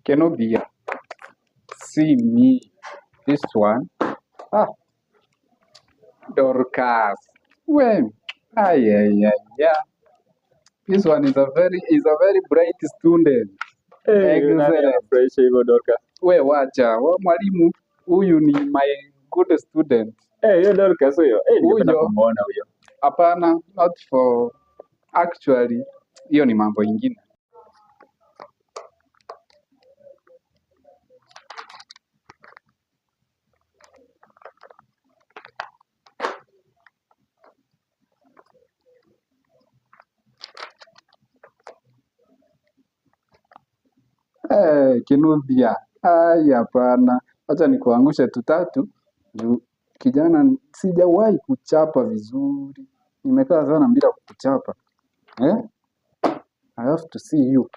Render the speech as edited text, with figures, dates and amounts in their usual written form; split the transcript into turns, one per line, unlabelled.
Cannot be. See me. This one. Ah, Dorcas. When? Yeah. This one is a very bright student. Excellent.
Fresh hivyo Dorcas.
We wacha, mwalimu huyu ni my good student.
Hiyo Dorcas huyo. Ningependa
Huyo.
kumuona huyo.
Hapana, not for actually hiyo ni mambo ingine. Kinuthia. Hapana. Acha nikuangushe tutatu. Kijana sijawahi kuchapa vizuri. Nimekaa sana bila kuchapa. I have to see you.